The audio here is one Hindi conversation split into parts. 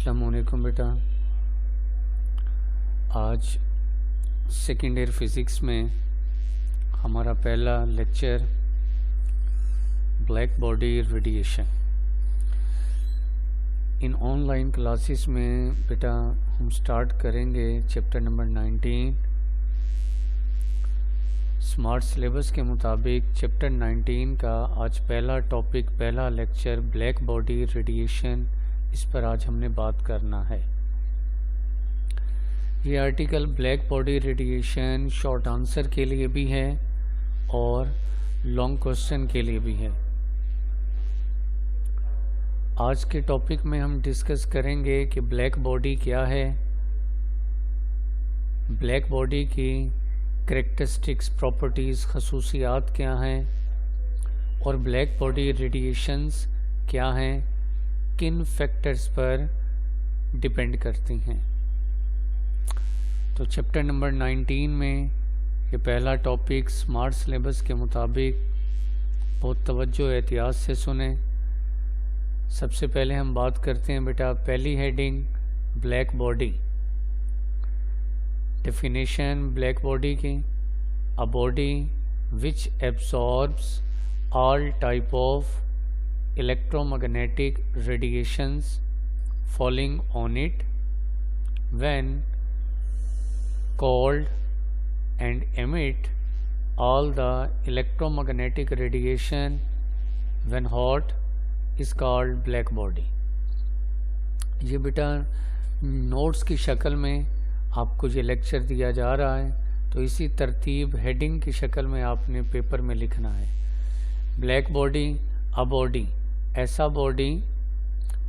अस्सलामुअलैकुम बेटा। आज सेकेंड ईयर फिज़िक्स में हमारा पहला लेक्चर ब्लैक बॉडी रेडिएशन। इन ऑनलाइन क्लासेस में बेटा हम स्टार्ट करेंगे चैप्टर नंबर 19। स्मार्ट सिलेबस के मुताबिक चैप्टर 19 का आज पहला टॉपिक, पहला लेक्चर ब्लैक बॉडी रेडिएशन, इस पर आज हमने बात करना है। ये article black body radiation short answer के लिए भी है और लॉन्ग क्वेश्चन के लिए भी है। आज के टॉपिक में हम डिस्कस करेंगे कि ब्लैक बॉडी क्या है, ब्लैक बॉडी की कैरेक्टरिस्टिक्स, प्रॉपर्टीज़, खसूसियात क्या हैं और ब्लैक बॉडी रेडिएशंस क्या हैं, किन फैक्टर्स पर डिपेंड करती हैं। तो चैप्टर नंबर 19 में ये पहला टॉपिक स्मार्ट सिलेबस के मुताबिक बहुत तवज्जो एहतियात से सुने। सबसे पहले हम बात करते हैं बेटा पहली heading black body. Definition black body की, a body which absorbs all type of electromagnetic radiations falling on it when cold and emit all the electromagnetic radiation when hot is called black body। ये बेटा नोट्स की शक्ल में आपको ये लेक्चर दिया जा रहा है, तो इसी तरतीब हेडिंग की शक्ल में आपने पेपर में लिखना है। ब्लैक बॉडी, अ बॉडी, ऐसा बॉडी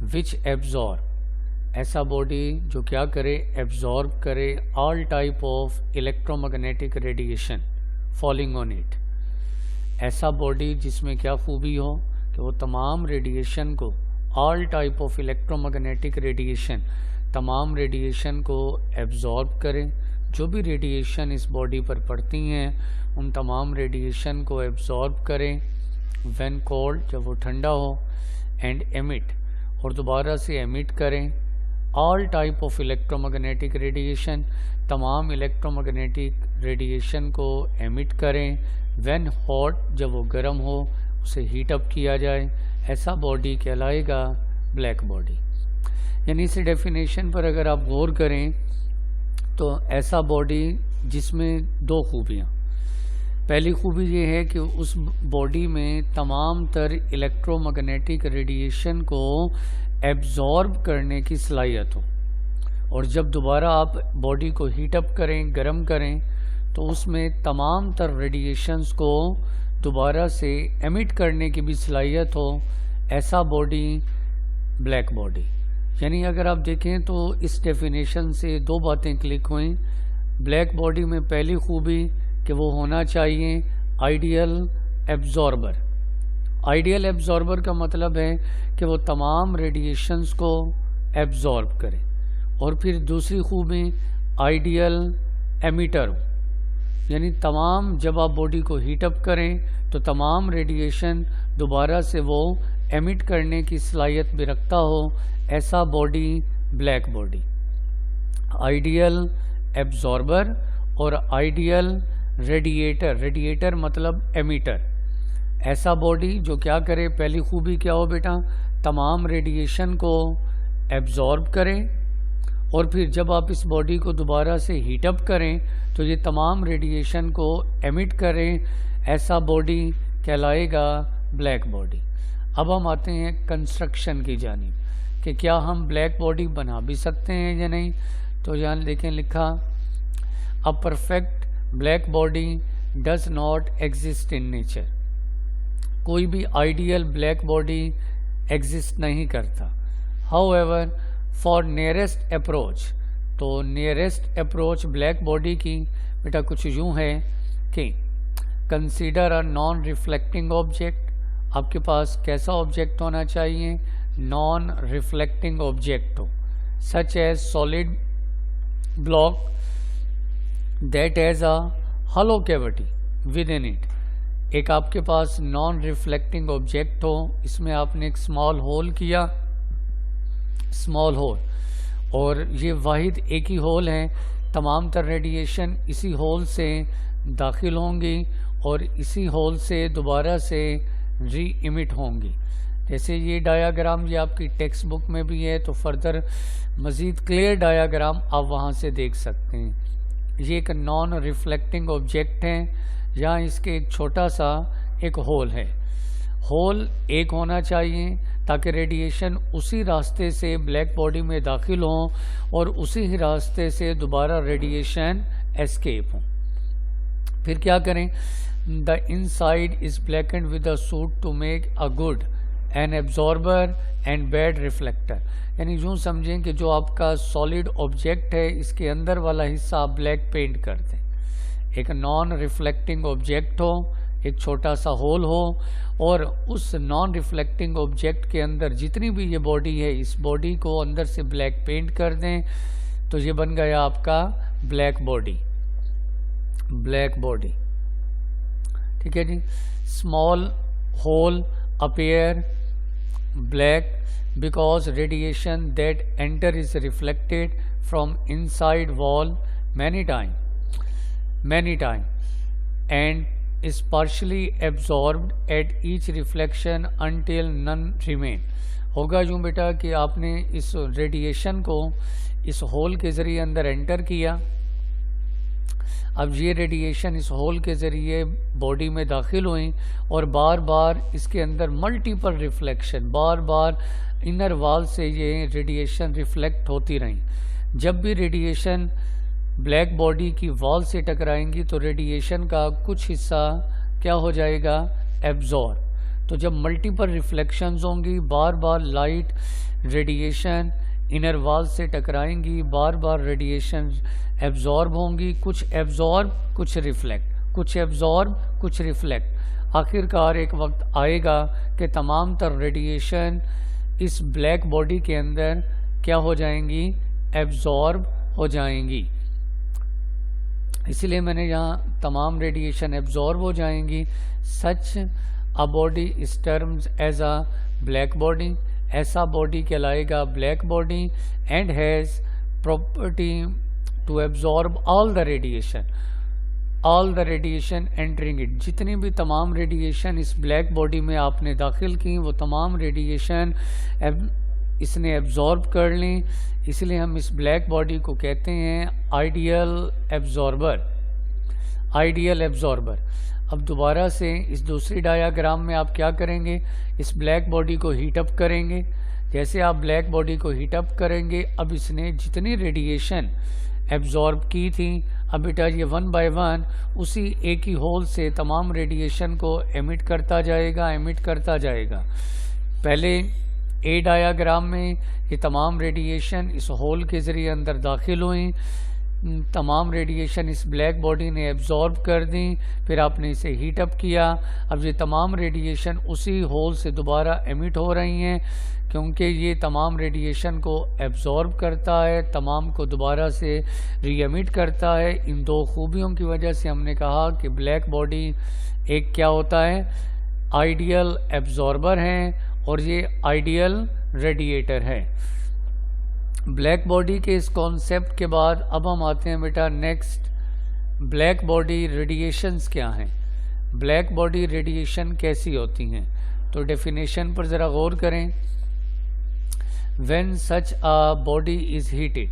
विच एब्जॉर्ब, ऐसा बॉडी जो क्या करे, एब्जॉर्ब करे all type of electromagnetic radiation falling on it. ऐसा बॉडी जिसमें क्या खूबी हो कि वो तमाम रेडिएशन को, all type of electromagnetic radiation, तमाम रेडिएशन को एब्जॉर्ब करे। जो भी रेडिएशन इस बॉडी पर पड़ती हैं उन तमाम रेडिएशन को एब्जॉर्ब करें व्हेन कोल्ड, जब वो ठंडा हो, एंड एमिट, और दोबारा से एमिट करें all type of electromagnetic radiation, तमाम इलेक्ट्रोमैग्नेटिक रेडिएशन को एमिट करें व्हेन हॉट, जब वो गर्म हो, उसे हीट अप किया जाए। ऐसा बॉडी कहलाएगा ब्लैक बॉडी। यानी इस डेफिनेशन पर अगर आप गौर करें तो ऐसा बॉडी जिसमें दो खूबियाँ, पहली खूबी ये है कि उस बॉडी में तमाम तर इलेक्ट्रोमैग्नेटिक रेडिएशन को एब्जॉर्ब करने की सलाहियत हो, और जब दोबारा आप बॉडी को हीट अप करें, गर्म करें, तो उसमें तमाम तर रेडिएशंस को दोबारा से एमिट करने की भी सलाहियत हो। ऐसा बॉडी ब्लैक बॉडी। यानी अगर आप देखें तो इस डेफिनेशन से दो बातें क्लिक हुई। ब्लैक बॉडी में पहली खूबी कि वो होना चाहिए आइडियल एब्जॉर्बर। आइडियल एब्जॉर्बर का मतलब है कि वो तमाम रेडिएशंस को एब्जॉर्ब करे। और फिर दूसरी खूबी आइडियल एमिटर हो, यानी तमाम, जब आप बॉडी को हीट अप करें तो तमाम रेडिएशन दोबारा से वो एमिट करने की सलाहियत भी रखता हो। ऐसा body black body. Ideal absorber और आइडियल रेडिएटर, रेडिएटर मतलब एमिटर। ऐसा बॉडी जो क्या करे, पहली खूबी क्या हो बेटा, तमाम रेडिएशन को एब्जॉर्ब करें, और फिर जब आप इस बॉडी को दोबारा से हीट अप करें तो ये तमाम रेडिएशन को एमिट करें। ऐसा बॉडी कहलाएगा ब्लैक बॉडी। अब हम आते हैं कंस्ट्रक्शन की जानिब कि क्या हम ब्लैक बॉडी बना भी सकते हैं या नहीं। तो यहाँ देखें लिखा, a perfect black body does not exist in nature. कोई भी आइडियल ब्लैक बॉडी एग्जिस्ट नहीं करता। हाउएवर फॉर नियरेस्ट अप्रोच, तो नियरेस्ट अप्रोच ब्लैक बॉडी की बेटा कुछ यूँ है कि consider a non reflecting object. आपके पास कैसा ऑब्जेक्ट होना चाहिए, नॉन रिफ्लेक्टिंग ऑब्जेक्ट हो, such as solid block that has a hollow cavity within it। एक आपके पास नॉन रिफ्लेक्टिंग ऑब्जेक्ट हो, इसमें आपने एक स्मॉल होल किया स्मॉल होल, और ये वाहिद एक ही होल है, तमाम तर रेडिएशन इसी होल से दाखिल होंगी और इसी होल से दोबारा से री इमिट होंगी। जैसे ये डायाग्राम ये आपकी टेक्स्ट बुक में भी है, तो फर्दर मज़ीद क्लियर डायाग्राम आप वहाँ से देख सकते हैं। ये एक नॉन रिफ्लेक्टिंग ऑब्जेक्ट है, यहाँ इसके एक छोटा सा एक होल है। होल एक होना चाहिए ताकि रेडिएशन उसी रास्ते से ब्लैक बॉडी में दाखिल हो और उसी ही रास्ते से दोबारा रेडिएशन एस्केप हो। फिर क्या करें, the inside is blackened with a soot to make a good an absorber and bad reflector. यानी यूँ समझें कि जो आपका सॉलिड ऑब्जेक्ट है इसके अंदर वाला हिस्सा आप ब्लैक पेंट कर दें, एक नॉन रिफ्लेक्टिंग ऑब्जेक्ट हो, एक छोटा सा होल हो, और उस नॉन रिफ्लेक्टिंग ऑब्जेक्ट के अंदर जितनी भी ये बॉडी है इस बॉडी को अंदर से ब्लैक पेंट कर दें, तो ये बन गया आपका ब्लैक बॉडी। ब्लैक बॉडी, ठीक है जी। Small hole appear black because radiation that enter is reflected from inside wall many time and is partially absorbed at each reflection until none remain। होगा यूँ बेटा कि आपने इस रेडिएशन को इस होल के ज़रिए अंदर एंटर किया, अब ये रेडिएशन इस होल के ज़रिए बॉडी में दाखिल हुई और बार बार इसके अंदर मल्टीपल रिफ्लेक्शन, बार बार इनर वॉल से ये रेडिएशन रिफ्लेक्ट होती रही। जब भी रेडिएशन ब्लैक बॉडी की वॉल से टकराएंगी तो रेडिएशन का कुछ हिस्सा क्या हो जाएगा, एब्जॉर्ब। तो जब मल्टीपल रिफ्लेक्शंस होंगी, बार बार लाइट रेडिएशन इनर वॉल से टकराएंगी, बार बार रेडिएशन एब्जॉर्ब होंगी, कुछ एब्जॉर्ब कुछ रिफ्लेक्ट, कुछ एब्जॉर्ब कुछ रिफ्लेक्ट। आखिरकार एक वक्त आएगा कि तमाम तर रेडिएशन इस ब्लैक बॉडी के अंदर क्या हो जाएंगी, एब्जॉर्ब हो जाएंगी। इसलिए मैंने यहाँ तमाम रेडिएशन एब्जॉर्ब हो जाएंगी। Such a body is terms as a black body, ऐसा बॉडी कहलाएगा black body, and has property to absorb all the radiation entering it. जितनी भी तमाम रेडिएशन इस ब्लैक बॉडी में आपने दाखिल की वो तमाम रेडिएशन इसने एब्जॉर्ब कर ली। इसलिए हम इस ब्लैक बॉडी को कहते हैं आइडियल एब्जॉर्बर, आइडियल एब्जॉर्बर। अब दोबारा से इस दूसरी डायाग्राम में आप क्या करेंगे, इस ब्लैक बॉडी को हीट अप करेंगे। जैसे आप ब्लैक बॉडी को हीट अप करेंगे, अब इसने जितनी रेडिएशन एब्जॉर्ब की थी, अब बेटा ये वन बाय वन उसी एक ही होल से तमाम रेडिएशन को एमिट करता जाएगा। पहले ए डायाग्राम में ये तमाम रेडिएशन इस होल के ज़रिए अंदर दाखिल हुई, तमाम रेडिएशन इस ब्लैक बॉडी ने एब्जॉर्ब कर दी, फिर आपने इसे हीट अप किया। अब ये तमाम रेडिएशन उसी होल से दोबारा एमिट हो रही हैं, क्योंकि ये तमाम रेडिएशन को एब्जॉर्ब करता है, तमाम को दोबारा से री एमिट करता है। इन दो खूबियों की वजह से हमने कहा कि ब्लैक बॉडी एक क्या होता है, आइडियल एब्जॉर्बर है और ये आइडियल रेडिएटर है। ब्लैक बॉडी के इस कॉन्सेप्ट के बाद अब हम आते हैं बेटा नेक्स्ट, ब्लैक बॉडी रेडिएशंस क्या हैं, ब्लैक बॉडी रेडिएशन कैसी होती हैं। तो डेफिनेशन पर ज़रा गौर करें। When such a body is heated,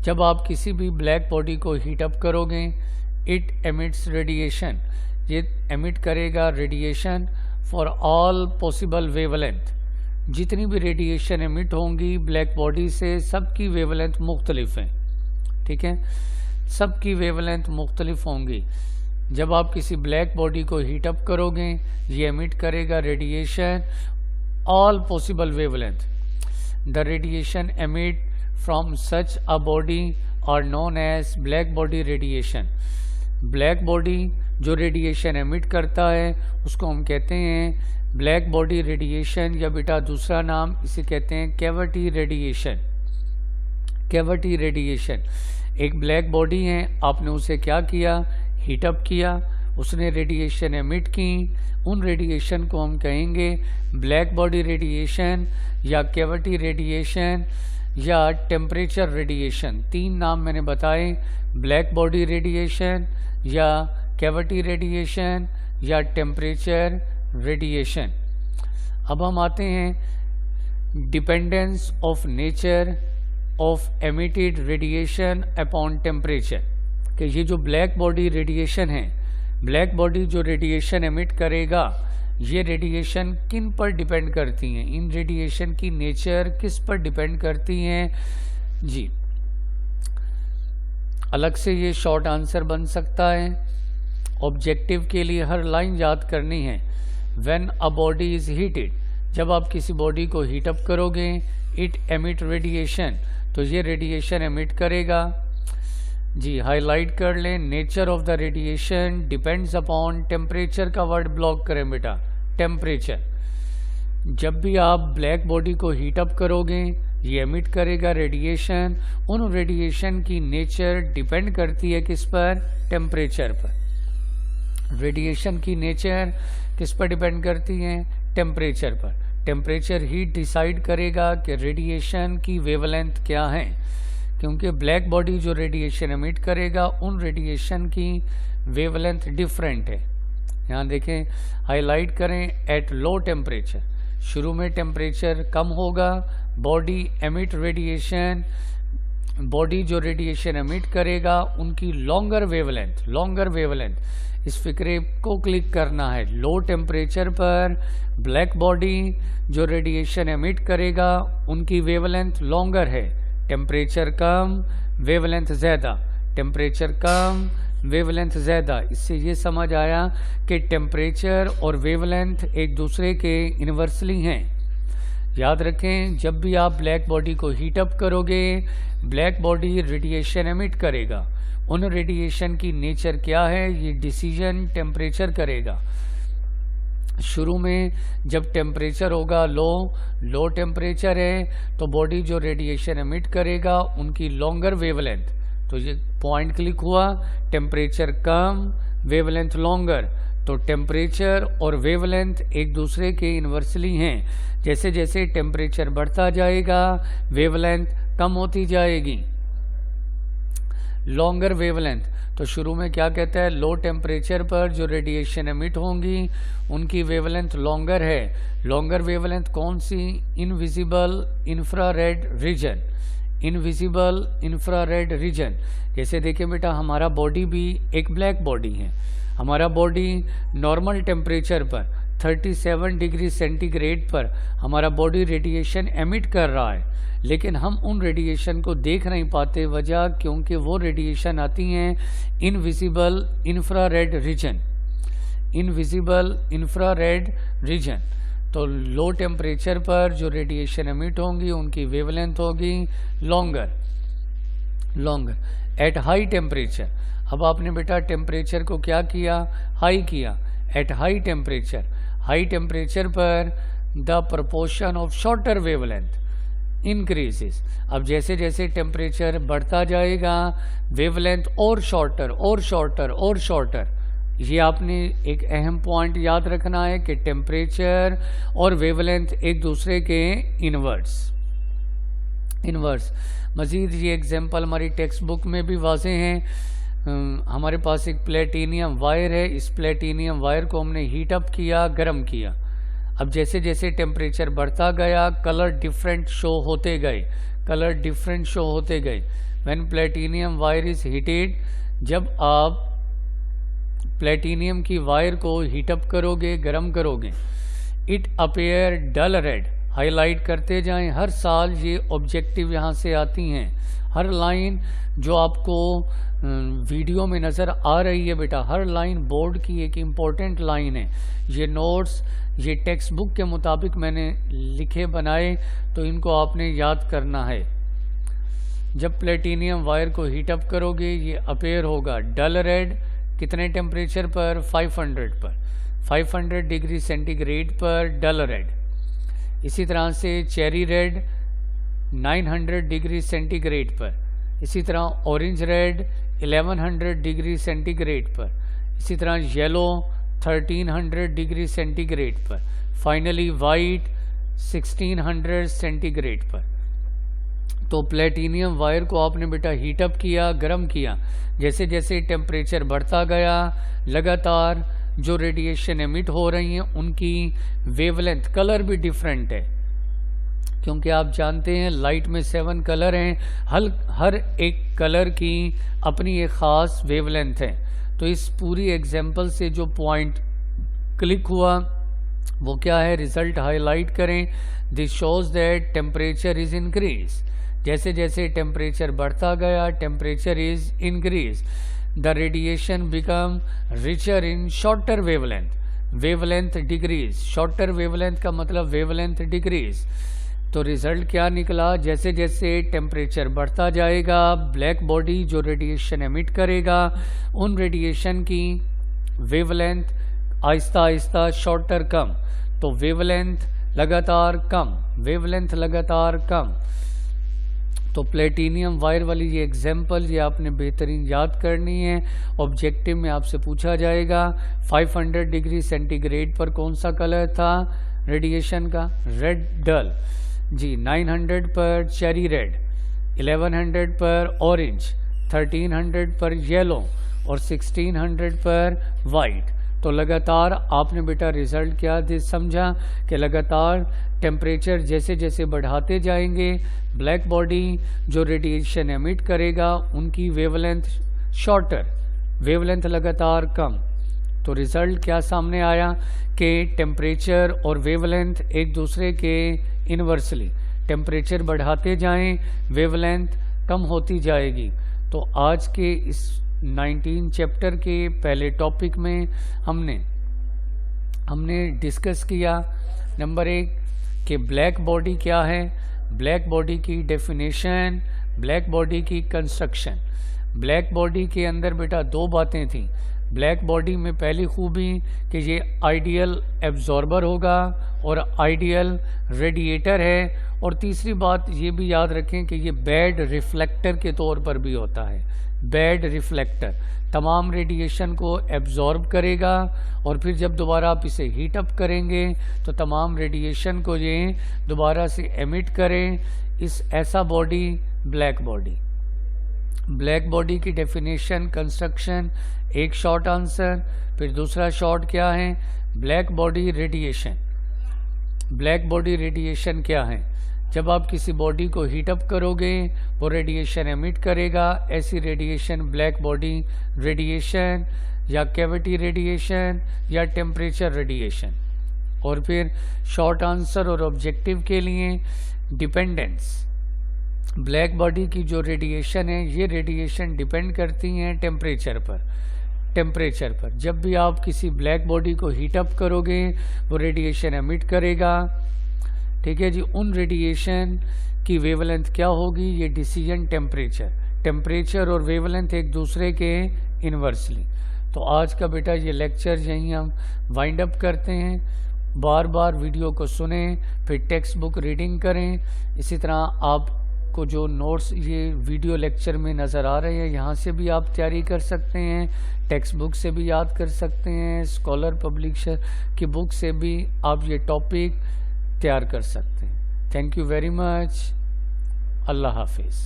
जब आप किसी भी ब्लैक बॉडी को हीट अप करोगे, इट एमिट्स रेडिएशन, ये एमिट करेगा radiation for all possible wavelength. जितनी भी रेडिएशन एमिट होंगी ब्लैक बॉडी से, सबकी वेवलेंथ मुख्तलिफ हैं, ठीक है, सबकी वेवलेंथ मुख्तलिफ होंगी। जब आप किसी ब्लैक बॉडी को हीट अप करोगे, ये एमिट करेगा radiation all possible wavelength. The radiation emit from such a body are known as black body radiation. Black body जो रेडिएशन एमिट करता है उसको हम कहते हैं ब्लैक बॉडी रेडिएशन, या बेटा दूसरा नाम इसे कहते हैं कैविटी रेडिएशन। कैविटी रेडिएशन, एक ब्लैक बॉडी है, आपने उसे क्या किया, हीट अप किया, उसने रेडिएशन एमिट की, उन रेडिएशन को हम कहेंगे ब्लैक बॉडी रेडिएशन या कैविटी रेडिएशन या टेम्परेचर रेडिएशन। 3 नाम मैंने बताए, ब्लैक बॉडी रेडिएशन या कैविटी रेडिएशन या टेम्परेचर रेडिएशन। अब हम आते हैं dependence of nature of emitted radiation upon temperature, कि ये जो ब्लैक बॉडी रेडिएशन है, ब्लैक बॉडी जो रेडिएशन एमिट करेगा, ये रेडिएशन किन पर डिपेंड करती हैं, इन रेडिएशन की नेचर किस पर डिपेंड करती हैं जी। अलग से ये शॉर्ट आंसर बन सकता है। ऑब्जेक्टिव के लिए हर लाइन याद करनी है। When a body is heated, जब आप किसी बॉडी को हीटअप करोगे, इट एमिट रेडिएशन, तो ये रेडिएशन एमिट करेगा जी। हाईलाइट कर लें, nature of the radiation depends upon temperature का वर्ड ब्लॉक करें बेटा, टेम्परेचर। जब भी आप ब्लैक बॉडी को हीटअप करोगे, ये एमिट करेगा रेडिएशन, उन रेडिएशन की नेचर डिपेंड करती है किस पर, टेम्परेचर पर। रेडिएशन की नेचर किस पर डिपेंड करती है, टेम्परेचर पर। टेम्परेचर हीट डिसाइड करेगा कि रेडिएशन की वेवलेंथ क्या है, क्योंकि ब्लैक बॉडी जो रेडिएशन एमिट करेगा, उन रेडिएशन की वेवलेंथ डिफरेंट है। यहाँ देखें, हाईलाइट करें, एट लो टेम्परेचर, शुरू में टेम्परेचर कम होगा, बॉडी एमिट रेडिएशन, बॉडी जो रेडिएशन एमिट करेगा उनकी लॉन्गर वेवलेंथ, लॉन्गर वेवलेंथ, इस फिक्रे को क्लिक करना है। लो टेम्परेचर पर ब्लैक बॉडी जो रेडिएशन एमिट करेगा उनकी वेवलेंथ लॉन्गर है, टेम्परेचर कम वेवलेंथ ज़्यादा, टेम्परेचर कम वेवलेंथ ज़्यादा। इससे ये समझ आया कि टेम्परेचर और वेवलेंथ एक दूसरे के इन्वर्सली हैं। याद रखें, जब भी आप ब्लैक बॉडी को हीटअप करोगे, ब्लैक बॉडी रेडिएशन एमिट करेगा, उन रेडिएशन की नेचर क्या है ये डिसीजन टेम्परेचर करेगा। शुरू में जब टेम्परेचर होगा लो टेम्परेचर है, तो बॉडी जो रेडिएशन एमिट करेगा उनकी लॉन्गर वेवलेंथ, तो ये पॉइंट क्लिक हुआ, टेम्परेचर कम वेवलेंथ लॉन्गर, तो टेम्परेचर और वेवलेंथ एक दूसरे के इन्वर्सली हैं। जैसे जैसे टेम्परेचर बढ़ता जाएगा, वेवलेंथ कम होती जाएगी, लॉन्गर वेवलेंथ। तो शुरू में क्या कहता है, लो टेम्परेचर पर जो रेडिएशन एमिट होंगी उनकी वेवलेंथ लॉन्गर है। लॉन्गर वेवलेंथ कौन सी, invisible infrared region, invisible infrared region. जैसे देखिए बेटा, हमारा बॉडी भी एक ब्लैक बॉडी है, हमारा बॉडी नॉर्मल टेम्परेचर पर 37 डिग्री सेंटीग्रेड पर हमारा बॉडी रेडिएशन एमिट कर रहा है, लेकिन हम उन रेडिएशन को देख नहीं पाते। वजह, क्योंकि वो रेडिएशन आती हैं invisible infrared region, invisible infrared reason. तो लो टेम्परेचर पर जो रेडिएशन एमिट होंगी उनकी वेवलेंथ होगी longer, longer. At high temperature, अब आपने बेटा टेम्परेचर को क्या किया, हाई किया। एट हाई टेम्परेचर पर the proportion of shorter wavelength increases. अब जैसे जैसे टेम्परेचर बढ़ता जाएगा, वेवलेंथ और शॉर्टर और शॉर्टर और शॉर्टर। ये आपने एक अहम पॉइंट याद रखना है कि टेम्परेचर और वेवलेंथ एक दूसरे के इनवर्स। मजीद ये एग्जांपल हमारी टेक्स्ट बुक में भी वाज़ेह हैं। हमारे पास एक प्लेटिनियम वायर है, इस प्लेटिनियम वायर को हमने हीटअप किया, गर्म किया। अब जैसे जैसे टेम्परेचर बढ़ता गया, कलर डिफरेंट शो होते गए, when platinum wire is heated, जब आप प्लेटिनियम की वायर को हीटअप करोगे, गर्म करोगे, it appear dull red. Highlight करते जाएं, हर साल ये ऑब्जेक्टिव यहाँ से आती हैं। हर लाइन जो आपको वीडियो में नज़र आ रही है बेटा, हर लाइन बोर्ड की एक इम्पोर्टेंट लाइन है। ये नोट्स ये टेक्स्ट बुक के मुताबिक मैंने लिखे बनाए, तो इनको आपने याद करना है। जब प्लेटिनियम वायर को हीटअप करोगे, ये अपीयर होगा डल रेड। कितने टेम्परेचर पर, 500 पर, 500 डिग्री सेंटीग्रेड पर डल रेड। इसी तरह से चेरी रेड 900 डिग्री सेंटीग्रेड पर। इसी तरह ऑरेंज रेड 1100 डिग्री सेंटीग्रेड पर। इसी तरह येलो 1300 डिग्री सेंटीग्रेड पर, फाइनली वाइट 1600 सेंटीग्रेड पर। तो प्लेटिनियम वायर को आपने बेटा हीटअप किया, गर्म किया। जैसे जैसे टेम्परेचर बढ़ता गया, लगातार जो रेडिएशन एमिट हो रही हैं उनकी वेवलेंथ, कलर भी डिफरेंट है, क्योंकि आप जानते हैं लाइट में 7 कलर हैं, हर एक कलर की अपनी एक ख़ास वेवलेंथ है। तो इस पूरी एग्जाम्पल से जो पॉइंट क्लिक हुआ वो क्या है, रिजल्ट हाईलाइट करें। This shows that temperature is increase. जैसे जैसे टेम्परेचर बढ़ता गया, temperature is increase, the radiation become richer in shorter wavelength, wavelength decrease. Shorter wavelength का मतलब वेवलेंथ डिक्रीज। तो रिजल्ट क्या निकला, जैसे जैसे टेम्परेचर बढ़ता जाएगा, ब्लैक बॉडी जो रेडिएशन एमिट करेगा उन रेडिएशन की वेवलेंथ आहिस्ता आहिस्ता शॉर्टर कम, तो वेवलेंथ लगातार कम, वेवलेंथ लगातार कम। तो प्लेटिनियम वायर वाली ये एग्जाम्पल ये आपने बेहतरीन याद करनी है। ऑब्जेक्टिव में आपसे पूछा जाएगा 500 डिग्री सेंटीग्रेड पर कौन सा कलर था रेडिएशन का, रेड डल जी, 900 पर चेरी रेड, 1100 पर ऑरेंज, 1300 पर येलो और 1600 पर वाइट। तो लगातार आपने बेटा रिजल्ट क्या दे समझा कि लगातार टेम्परेचर जैसे जैसे बढ़ाते जाएंगे, ब्लैक बॉडी जो रेडिएशन एमिट करेगा उनकी वेवलेंथ शॉर्टर, वेवलेंथ लगातार कम। तो रिजल्ट क्या सामने आया कि टेम्परेचर और वेवलेंथ एक दूसरे के इनवर्सली, टेम्परेचर बढ़ाते जाएं वेवलेंथ कम होती जाएगी। तो आज के इस 19 चैप्टर के पहले टॉपिक में हमने डिस्कस किया नंबर 1 कि ब्लैक बॉडी क्या है, ब्लैक बॉडी की डेफिनेशन, ब्लैक बॉडी की कंस्ट्रक्शन। ब्लैक बॉडी के अंदर बेटा 2 बातें थी। ब्लैक बॉडी में पहली खूबी कि ये आइडियल एब्जॉर्बर होगा और आइडियल रेडिएटर है, और तीसरी बात ये भी याद रखें कि ये बैड रिफ्लेक्टर के तौर पर भी होता है। बैड रिफ्लेक्टर तमाम रेडिएशन को एब्जॉर्ब करेगा और फिर जब दोबारा आप इसे हीट अप करेंगे तो तमाम रेडिएशन को ये दोबारा से एमिट करें। इस ऐसा body black body. Black body की डेफिनेशन, कंस्ट्रक्शन, एक शॉर्ट आंसर। फिर दूसरा शॉर्ट क्या है, black body radiation. Black body radiation क्या है, जब आप किसी बॉडी को हीटअप करोगे वो रेडिएशन एमिट करेगा, ऐसी रेडिएशन ब्लैक बॉडी रेडिएशन या कैविटी रेडिएशन या टेम्परेचर रेडिएशन। और फिर शॉर्ट आंसर और ऑब्जेक्टिव के लिए डिपेंडेंस। ब्लैक बॉडी की जो रेडिएशन है ये रेडिएशन डिपेंड करती हैं टेम्परेचर पर। टेम्परेचर पर जब भी आप किसी ब्लैक बॉडी को हीटअप करोगे वो रेडिएशन एमिट करेगा, ठीक है जी। उन रेडिएशन की वेवलेंथ क्या होगी, ये डिसीजन टेम्परेचर, टेम्परेचर और वेवलेंथ एक दूसरे के इनवर्सली। तो आज का बेटा ये लेक्चर यहीं हम वाइंड अप करते हैं। बार बार वीडियो को सुने, फिर टेक्स्ट बुक रीडिंग करें। इसी तरह आपको जो नोट्स ये वीडियो लेक्चर में नज़र आ रहे हैं यहाँ से भी आप तैयारी कर सकते हैं, टेक्स्ट बुक से भी याद कर सकते हैं, स्कॉलर पब्लिशर की बुक से भी आप ये टॉपिक तैयार कर सकते हैं। Thank you very much. अल्लाह हाफिज़।